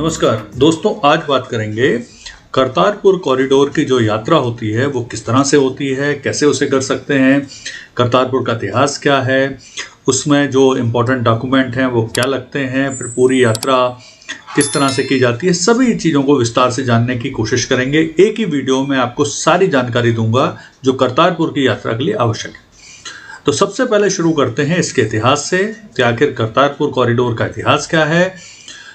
नमस्कार दोस्तों, आज बात करेंगे करतारपुर कॉरिडोर की जो यात्रा होती है वो किस तरह से होती है, कैसे उसे कर सकते हैं, करतारपुर का इतिहास क्या है, उसमें जो इम्पोर्टेंट डॉक्यूमेंट हैं वो क्या लगते हैं, फिर पूरी यात्रा किस तरह से की जाती है। सभी चीज़ों को विस्तार से जानने की कोशिश करेंगे। एक ही वीडियो में आपको सारी जानकारी दूंगा जो करतारपुर की यात्रा के लिए आवश्यक है। तो सबसे पहले शुरू करते हैं इसके इतिहास से कि आखिर करतारपुर कॉरिडोर का इतिहास क्या है।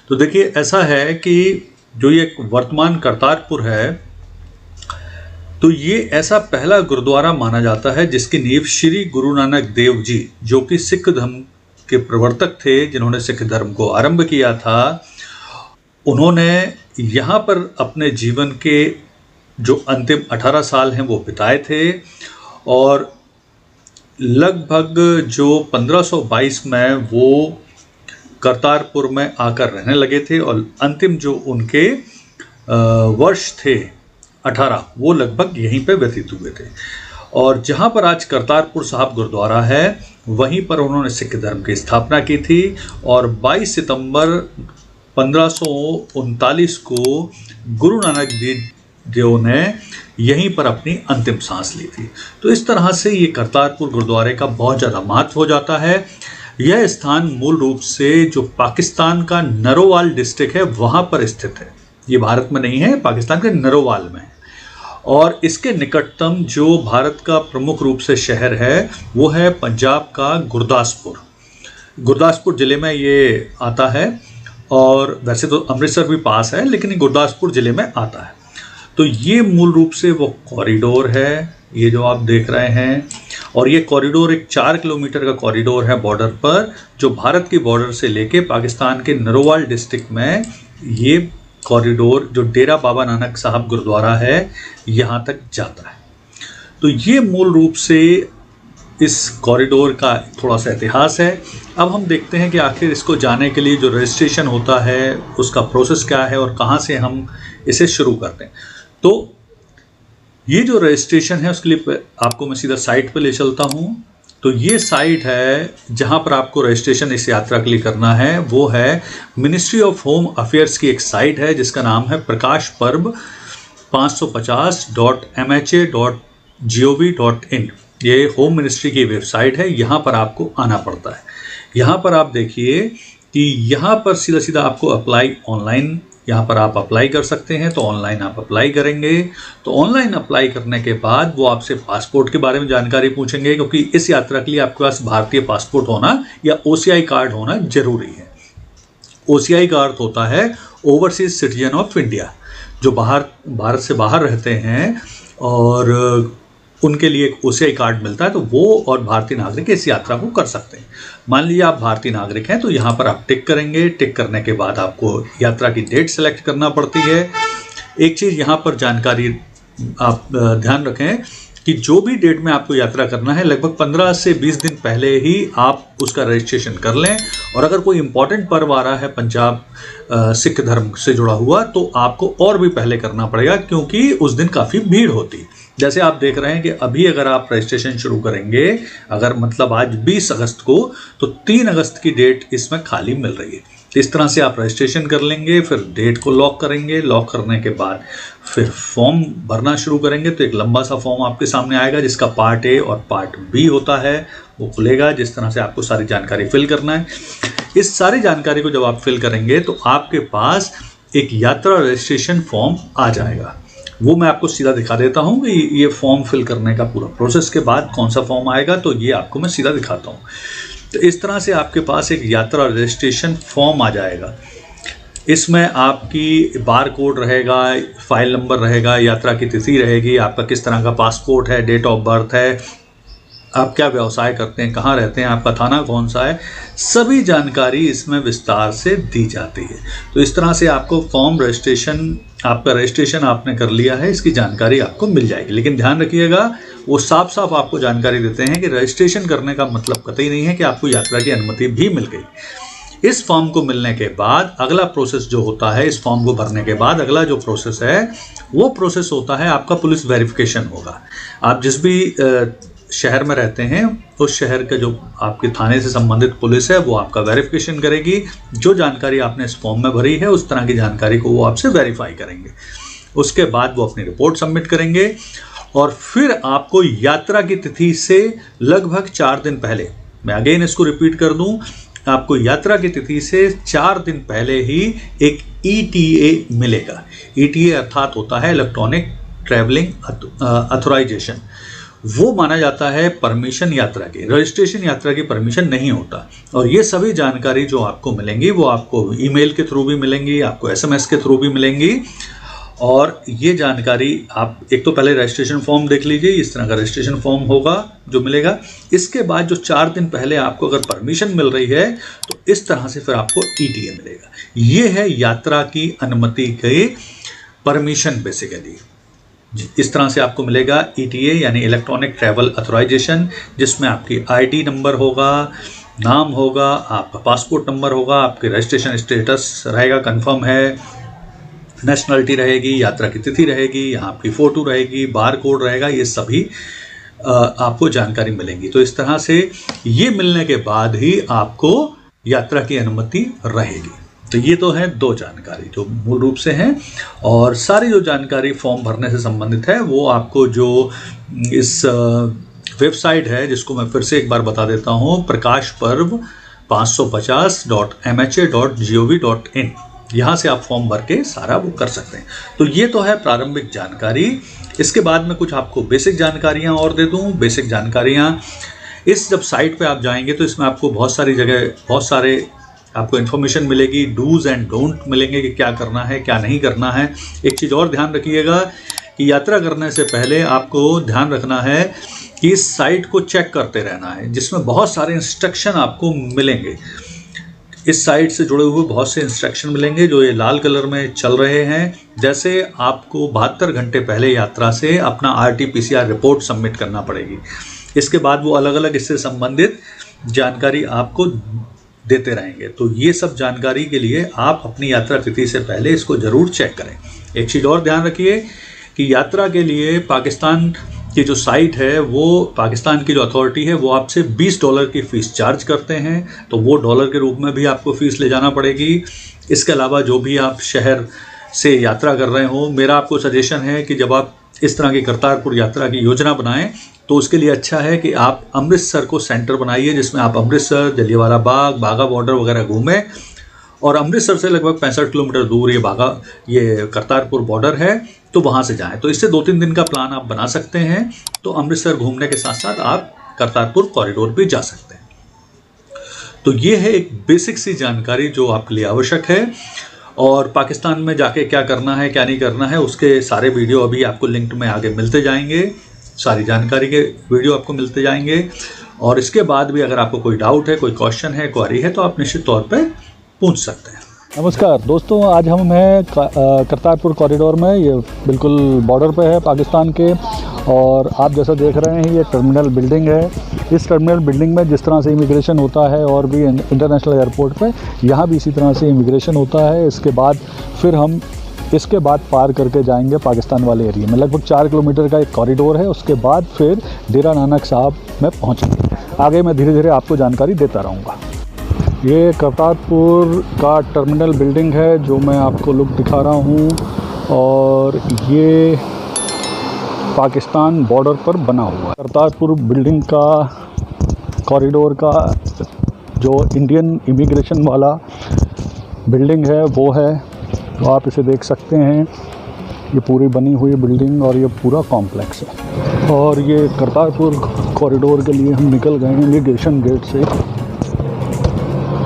तो देखिए, ऐसा है कि जो ये वर्तमान करतारपुर है, तो ये ऐसा पहला गुरुद्वारा माना जाता है जिसकी नींव श्री गुरु नानक देव जी, जो कि सिख धर्म के प्रवर्तक थे, जिन्होंने सिख धर्म को आरंभ किया था, उन्होंने यहाँ पर अपने जीवन के जो अंतिम 18 साल हैं वो बिताए थे। और लगभग जो 1522 में वो करतारपुर में आकर रहने लगे थे और अंतिम जो उनके वर्ष थे 18, वो लगभग यहीं पे व्यतीत हुए थे। और जहाँ पर आज करतारपुर साहिब गुरुद्वारा है, वहीं पर उन्होंने सिख धर्म की स्थापना की थी। और 22 सितंबर 1539 को गुरु नानक देव ने यहीं पर अपनी अंतिम सांस ली थी। तो इस तरह से ये करतारपुर गुरुद्वारे का बहुत ज़्यादा महत्व हो जाता है। यह स्थान मूल रूप से जो पाकिस्तान का नरोवाल डिस्ट्रिक्ट है वहाँ पर स्थित है। ये भारत में नहीं है, पाकिस्तान के नरोवाल में है। और इसके निकटतम जो भारत का प्रमुख रूप से शहर है वो है पंजाब का गुरदासपुर। गुरदासपुर ज़िले में ये आता है, और वैसे तो अमृतसर भी पास है, लेकिन ये गुरदासपुर ज़िले में आता है। तो ये मूल रूप से वो कॉरिडोर है, ये जो आप देख रहे हैं। और ये कॉरिडोर एक 4 किलोमीटर का कॉरिडोर है बॉर्डर पर, जो भारत की बॉर्डर से लेके पाकिस्तान के नरोवाल डिस्ट्रिक्ट में ये कॉरिडोर जो डेरा बाबा नानक साहब गुरुद्वारा है यहाँ तक जाता है। तो ये मूल रूप से इस कॉरिडोर का थोड़ा सा इतिहास है। अब हम देखते हैं कि आखिर इसको जाने के लिए जो रजिस्ट्रेशन होता है उसका प्रोसेस क्या है और कहाँ से हम इसे शुरू करते हैं। तो ये जो रजिस्ट्रेशन है उसके लिए आपको मैं सीधा साइट पे ले चलता हूँ। तो ये साइट है जहाँ पर आपको रजिस्ट्रेशन इस यात्रा के लिए करना है, वो है मिनिस्ट्री ऑफ होम अफेयर्स की एक साइट है जिसका नाम है प्रकाश पर्व 550.ma.gov.in। ये होम मिनिस्ट्री की वेबसाइट है, यहाँ पर आपको आना पड़ता है। यहाँ पर आप देखिए कि यहाँ पर सीधा सीधा आपको अप्लाई ऑनलाइन, यहाँ पर आप अप्लाई कर सकते हैं। तो ऑनलाइन आप अप्लाई करेंगे। तो ऑनलाइन अप्लाई करने के बाद वो आपसे पासपोर्ट के बारे में जानकारी पूछेंगे, क्योंकि इस यात्रा के लिए आपके पास भारतीय पासपोर्ट होना या OCI कार्ड होना जरूरी है। OCI का अर्थ होता है ओवरसीज सिटीजन ऑफ इंडिया, जो भारत से बाहर रहते हैं और उनके लिए एक OCI कार्ड मिलता है। तो वो और भारतीय नागरिक इस यात्रा को कर सकते हैं। मान लीजिए आप भारतीय नागरिक हैं, तो यहाँ पर आप टिक करेंगे। टिक करने के बाद आपको यात्रा की डेट सेलेक्ट करना पड़ती है। एक चीज़ यहाँ पर जानकारी आप ध्यान रखें कि जो भी डेट में आपको यात्रा करना है, लगभग 15 से 20 दिन पहले ही आप उसका रजिस्ट्रेशन कर लें। और अगर कोई इम्पॉर्टेंट पर्व आ रहा है पंजाब सिख धर्म से जुड़ा हुआ, तो आपको और भी पहले करना पड़ेगा, क्योंकि उस दिन काफ़ी भीड़ होती है। जैसे आप देख रहे हैं कि अभी अगर आप रजिस्ट्रेशन शुरू करेंगे, अगर मतलब आज 20 अगस्त को, तो 3 अगस्त की डेट इसमें खाली मिल रही है। इस तरह से आप रजिस्ट्रेशन कर लेंगे, फिर डेट को लॉक करेंगे। लॉक करने के बाद फिर फॉर्म भरना शुरू करेंगे। तो एक लंबा सा फॉर्म आपके सामने आएगा जिसका पार्ट A और पार्ट B होता है, वो खुलेगा। जिस तरह से आपको सारी जानकारी फिल करना है, इस सारी जानकारी को जब आप फिल करेंगे तो आपके पास एक यात्रा रजिस्ट्रेशन फॉर्म आ जाएगा। वो मैं आपको सीधा दिखा देता हूँ कि ये फॉर्म फिल करने का पूरा प्रोसेस के बाद कौन सा फॉर्म आएगा। तो ये आपको मैं सीधा दिखाता हूँ। तो इस तरह से आपके पास एक यात्रा रजिस्ट्रेशन फॉर्म आ जाएगा। इसमें आपकी बार कोड रहेगा, फाइल नंबर रहेगा, यात्रा की तिथि रहेगी, आपका किस तरह का पासपोर्ट है, डेट ऑफ बर्थ है, आप क्या व्यवसाय करते हैं, कहाँ रहते हैं, आपका थाना कौन सा है, सभी जानकारी इसमें विस्तार से दी जाती है। तो इस तरह से आपको फॉर्म रजिस्ट्रेशन, आपका रजिस्ट्रेशन आपने कर लिया है, इसकी जानकारी आपको मिल जाएगी। लेकिन ध्यान रखिएगा, वो साफ साफ आपको जानकारी देते हैं कि रजिस्ट्रेशन करने का मतलब कतई नहीं है कि आपको यात्रा की अनुमति भी मिल गई। इस फॉर्म को मिलने के बाद अगला प्रोसेस जो होता है, इस फॉर्म को भरने के बाद अगला जो प्रोसेस है वो प्रोसेस होता है आपका पुलिस वेरिफिकेशन होगा। आप जिस भी शहर में रहते हैं उस शहर का जो आपके थाने से संबंधित पुलिस है वो आपका वेरिफिकेशन करेगी। जो जानकारी आपने इस फॉर्म में भरी है उस तरह की जानकारी को वो आपसे वेरीफाई करेंगे। उसके बाद वो अपनी रिपोर्ट सबमिट करेंगे और फिर आपको यात्रा की तिथि से लगभग 4 दिन पहले, मैं अगेन इसको रिपीट कर दूं, आपको यात्रा की तिथि से 4 दिन पहले ही एक ETA मिलेगा। ETA अर्थात होता है इलेक्ट्रॉनिक ट्रैवलिंग अथोराइजेशन। वो माना जाता है परमिशन यात्रा की, रजिस्ट्रेशन यात्रा की परमिशन नहीं होता। और ये सभी जानकारी जो आपको मिलेंगी वो आपको ईमेल के थ्रू भी मिलेंगी, आपको SMS के थ्रू भी मिलेंगी। और ये जानकारी आप एक तो पहले रजिस्ट्रेशन फॉर्म देख लीजिए, इस तरह का रजिस्ट्रेशन फॉर्म होगा जो मिलेगा। इसके बाद जो 4 दिन पहले आपको अगर परमिशन मिल रही है तो इस तरह से फिर आपको ETA मिलेगा। ये है यात्रा की अनुमति के परमिशन बेसिकली। इस तरह से आपको मिलेगा ETA यानी इलेक्ट्रॉनिक ट्रैवल अथोराइजेशन, जिसमें आपकी ID नंबर होगा, नाम होगा, आपका पासपोर्ट नंबर होगा, आपके रजिस्ट्रेशन स्टेटस रहेगा कंफर्म है, नेशनलिटी रहेगी, यात्रा की तिथि रहेगी, यहाँ आपकी फ़ोटो रहेगी, बार कोड रहेगा, ये सभी आपको जानकारी मिलेंगी। तो इस तरह से ये मिलने के बाद ही आपको यात्रा की अनुमति रहेगी। तो ये तो है 2 जानकारी जो मूल रूप से हैं। और सारी जो जानकारी फॉर्म भरने से संबंधित है वो आपको जो इस वेबसाइट है, जिसको मैं फिर से एक बार बता देता हूँ, prakashparv550.mha.gov.in, यहाँ से आप फॉर्म भर के सारा वो कर सकते हैं। तो ये तो है प्रारंभिक जानकारी। इसके बाद में कुछ आपको बेसिक जानकारियाँ और दे दूँ। बेसिक जानकारियाँ, इस जब साइट पे आप जाएंगे तो इसमें आपको बहुत सारी जगह बहुत सारे आपको इन्फॉर्मेशन मिलेगी, डूज एंड डोंट मिलेंगे कि क्या करना है क्या नहीं करना है। एक चीज़ और ध्यान रखिएगा कि यात्रा करने से पहले आपको ध्यान रखना है कि इस साइट को चेक करते रहना है, जिसमें बहुत सारे इंस्ट्रक्शन आपको मिलेंगे। इस साइट से जुड़े हुए बहुत से इंस्ट्रक्शन मिलेंगे जो ये लाल कलर में चल रहे हैं। जैसे आपको 72 घंटे पहले यात्रा से अपना RT-PCR रिपोर्ट सबमिट करना पड़ेगी। इसके बाद वो अलग अलग इससे संबंधित जानकारी आपको देते रहेंगे। तो ये सब जानकारी के लिए आप अपनी यात्रा तिथि से पहले इसको ज़रूर चेक करें। एक चीज़ और ध्यान रखिए कि यात्रा के लिए पाकिस्तान की जो साइट है, वो पाकिस्तान की जो अथॉरिटी है वो आपसे $20 की फ़ीस चार्ज करते हैं, तो वो डॉलर के रूप में भी आपको फ़ीस ले जाना पड़ेगी। इसके अलावा जो भी आप शहर से यात्रा कर रहे हो, मेरा आपको सजेशन है कि जब आप इस तरह की करतारपुर यात्रा की योजना बनाएं तो उसके लिए अच्छा है कि आप अमृतसर को सेंटर बनाइए, जिसमें आप अमृतसर, जलियांवाला बाग, बाघा बॉर्डर वगैरह घूमें। और अमृतसर से लगभग 65 किलोमीटर दूर ये करतारपुर बॉर्डर है, तो वहाँ से जाएं। तो इससे 2-3 दिन का प्लान आप बना सकते हैं। तो अमृतसर घूमने के साथ साथ आप करतारपुर कॉरिडोर भी जा सकते हैं। तो ये है एक बेसिक सी जानकारी जो आपके लिए आवश्यक है। और पाकिस्तान में जाके क्या करना है क्या नहीं करना है, उसके सारे वीडियो अभी आपको लिंक में आगे मिलते जाएंगे, सारी जानकारी के वीडियो आपको मिलते जाएंगे। और इसके बाद भी अगर आपको कोई डाउट है, कोई क्वेश्चन है, क्वेरी है, तो आप निश्चित तौर पे पूछ सकते हैं। नमस्कार दोस्तों, आज हम हैं करतारपुर कॉरिडोर में। ये बिल्कुल बॉर्डर पे है पाकिस्तान के। और आप जैसा देख रहे हैं ये टर्मिनल बिल्डिंग है। इस टर्मिनल बिल्डिंग में जिस तरह से इमिग्रेशन होता है और भी इंटरनेशनल एयरपोर्ट पे, यहाँ भी इसी तरह से इमिग्रेशन होता है। इसके बाद फिर हम इसके बाद पार करके जाएंगे पाकिस्तान वाले एरिया में। लगभग 4 किलोमीटर का एक कॉरिडोर है। उसके बाद फिर डेरा नानक साहब में पहुँचेंगे। आगे मैं धीरे धीरे आपको जानकारी देता रहूँगा। ये करतारपुर का टर्मिनल बिल्डिंग है जो मैं आपको लुक दिखा रहा हूँ। और ये पाकिस्तान बॉर्डर पर बना हुआ है। करतारपुर बिल्डिंग का कॉरिडोर का जो इंडियन इमिग्रेशन वाला बिल्डिंग है वो है, तो आप इसे देख सकते हैं। ये पूरी बनी हुई बिल्डिंग और ये पूरा कॉम्प्लेक्स है। और ये करतारपुर कॉरिडोर के लिए हम निकल गए हैं इमिग्रेशन गेट से।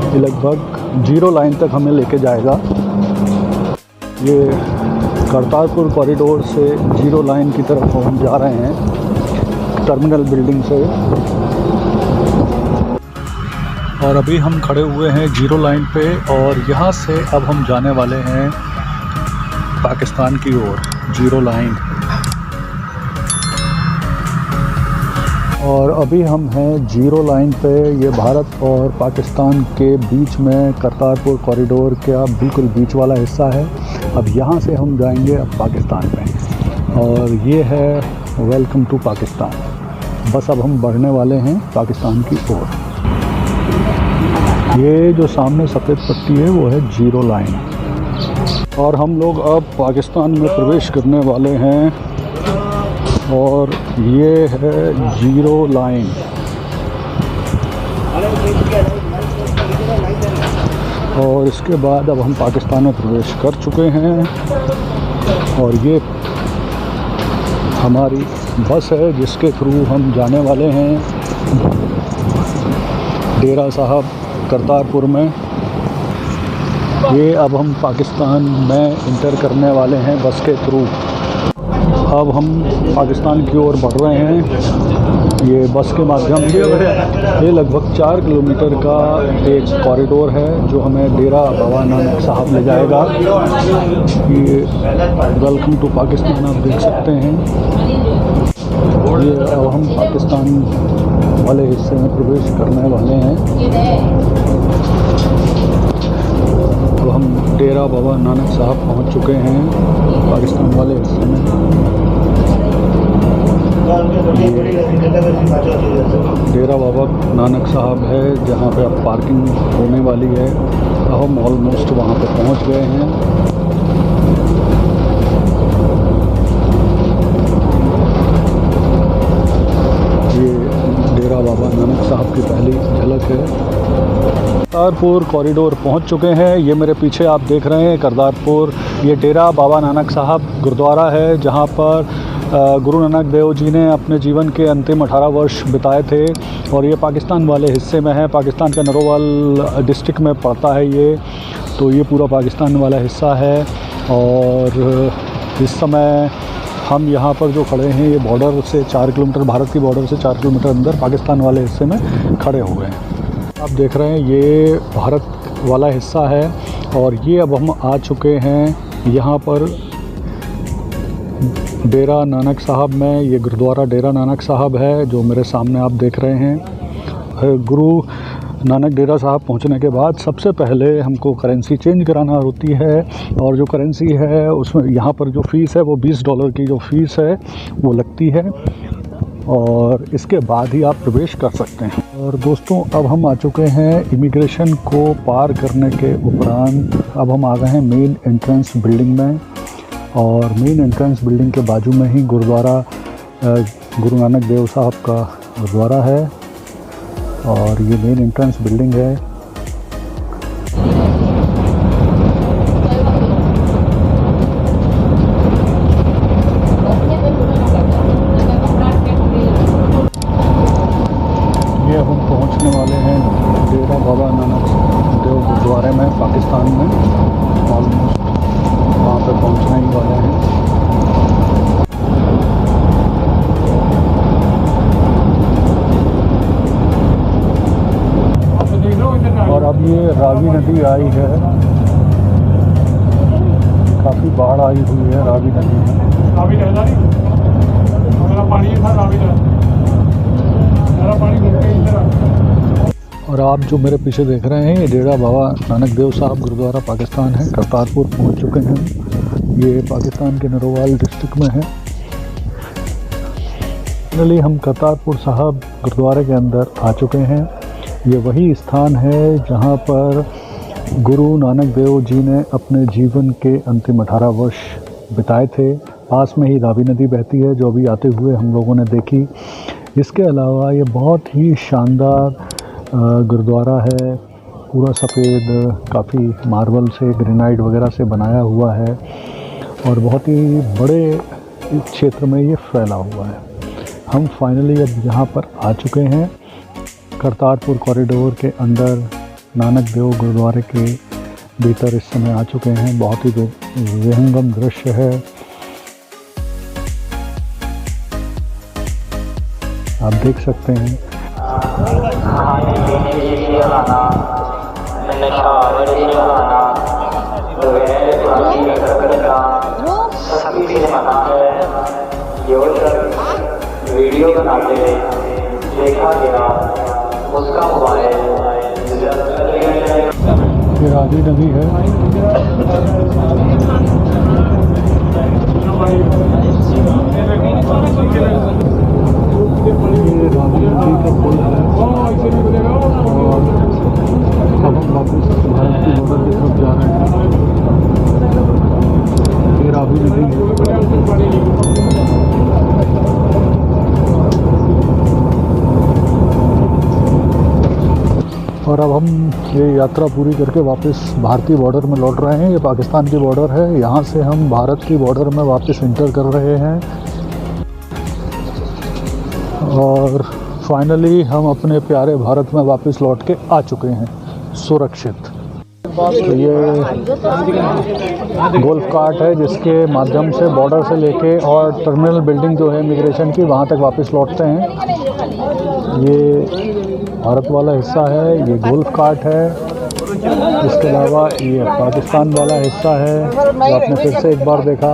ये लगभग 0 लाइन तक हमें लेके जाएगा। ये करतारपुर कॉरिडोर से 0 लाइन की तरफ हम जा रहे हैं टर्मिनल बिल्डिंग से। और अभी हम खड़े हुए हैं 0 लाइन पे और यहाँ से अब हम जाने वाले हैं पाकिस्तान की ओर 0 लाइन। और अभी हम हैं 0 लाइन पे। ये भारत और पाकिस्तान के बीच में करतारपुर कॉरिडोर का बिल्कुल बीच वाला हिस्सा है। अब यहाँ से हम जाएंगे अब पाकिस्तान में। और ये है वेलकम टू पाकिस्तान। बस अब हम बढ़ने वाले हैं पाकिस्तान की ओर। ये जो सामने सफ़ेद पट्टी है वो है जीरो लाइन, और हम लोग अब पाकिस्तान में प्रवेश करने वाले हैं, और ये है जीरो लाइन। और इसके बाद अब हम पाकिस्तान में प्रवेश कर चुके हैं, और ये हमारी बस है जिसके थ्रू हम जाने वाले हैं डेरा साहब करतारपुर में। ये अब हम पाकिस्तान में इंटर करने वाले हैं बस के थ्रू। अब हम पाकिस्तान की ओर बढ़ रहे हैं ये बस के माध्यम से। ये लगभग 4 किलोमीटर का एक कॉरिडोर है जो हमें डेरा बाबा नानक साहब ले जाएगा। ये वेलकम टू पाकिस्तान आप देख सकते हैं। ये अब हम पाकिस्तान वाले हिस्से में प्रवेश करने वाले हैं। अब हम डेरा बाबा नानक साहब पहुंच चुके हैं पाकिस्तान वाले हिस्से में। डेरा बाबा नानक साहब है जहां पे अब पार्किंग होने वाली है। अब हम ऑलमोस्ट वहां पे पहुंच गए हैं। ये डेरा बाबा नानक साहब की पहली झलक है। करतारपुर कॉरिडोर पहुंच चुके हैं। ये मेरे पीछे आप देख रहे हैं करतारपुर, ये डेरा बाबा नानक साहब गुरुद्वारा है जहां पर गुरु नानक देव जी ने अपने जीवन के अंतिम 18 वर्ष बिताए थे, और ये पाकिस्तान वाले हिस्से में है। पाकिस्तान का नरोवाल डिस्ट्रिक्ट में पड़ता है ये, तो ये पूरा पाकिस्तान वाला हिस्सा है। और इस समय हम यहाँ पर जो खड़े हैं ये बॉर्डर से 4 किलोमीटर, भारत की बॉर्डर से 4 किलोमीटर अंदर पाकिस्तान वाले हिस्से में खड़े हो गए हैं। आप देख रहे हैं ये भारत वाला हिस्सा है, और ये अब हम आ चुके हैं यहाँ पर डेरा नानक साहब में। ये गुरुद्वारा डेरा नानक साहब है जो मेरे सामने आप देख रहे हैं। गुरु नानक डेरा साहब पहुंचने के बाद सबसे पहले हमको करेंसी चेंज कराना होती है, और जो करेंसी है उसमें यहाँ पर जो फ़ीस है वो $20 की जो फ़ीस है वो लगती है, और इसके बाद ही आप प्रवेश कर सकते हैं। और दोस्तों अब हम आ चुके हैं इमिग्रेशन को पार करने के उपरांत। अब हम आ गए हैं मेन एंट्रेंस बिल्डिंग में, और मेन एंट्रेंस बिल्डिंग के बाजू में ही गुरुद्वारा गुरु नानक देव साहब का गुरुद्वारा है, और ये मेन एंट्रेंस बिल्डिंग है। ये हम पहुंचने वाले हैं डेरा बाबा नानक देव गुरुद्वारे में पाकिस्तान में। ऑलमोस्ट वहाँ पे पहुँचने ही वाले हैं। और अब ये रावी नदी आई है, काफ़ी बाढ़ आई हुई है रावी नदी में। और आप जो मेरे पीछे देख रहे हैं ये डेरा बाबा नानक देव साहब गुरुद्वारा पाकिस्तान है। करतारपुर पहुंच चुके हैं। ये पाकिस्तान के नरोवाल डिस्ट्रिक्ट में है। फाइनली हम करतारपुर साहब गुरुद्वारे के अंदर आ चुके हैं। ये वही स्थान है जहां पर गुरु नानक देव जी ने अपने जीवन के अंतिम 18 वर्ष बिताए थे। पास में ही रावी नदी बहती है जो अभी आते हुए हम लोगों ने देखी। इसके अलावा ये बहुत ही शानदार गुरुद्वारा है, पूरा सफ़ेद, काफ़ी मार्बल से, ग्रेनाइट वगैरह से बनाया हुआ है, और बहुत ही बड़े क्षेत्र में ये फैला हुआ है। हम फाइनली अब यहाँ पर आ चुके हैं करतारपुर कॉरिडोर के अंदर, नानक देव गुरुद्वारे के भीतर इस समय आ चुके हैं। बहुत ही विहंगम दृश्य है, आप देख सकते हैं। वीडियो बनाते देखा गया उसका मोबाइल ये रावी नदी है। ये ये रावी नदी का पुल है और अब हम वापस भारत की बॉर्डर की तरफ जा रहे हैं। ये रावी नदी और अब हम ये यात्रा पूरी करके वापस भारतीय बॉर्डर में लौट रहे हैं। ये पाकिस्तान की बॉर्डर है, यहाँ से हम भारत की बॉर्डर में वापस इंटर कर रहे हैं और फाइनली हम अपने प्यारे भारत में वापस लौट के आ चुके हैं सुरक्षित। तो ये गोल्फ कार्ट है जिसके माध्यम से बॉर्डर से लेके और टर्मिनल बिल्डिंग जो है इमिग्रेशन की वहाँ तक वापस लौटते हैं। ये भारत वाला हिस्सा है, ये गोल्फ कार्ट है। इसके अलावा ये पाकिस्तान वाला हिस्सा है जो आपने फिर से एक बार देखा।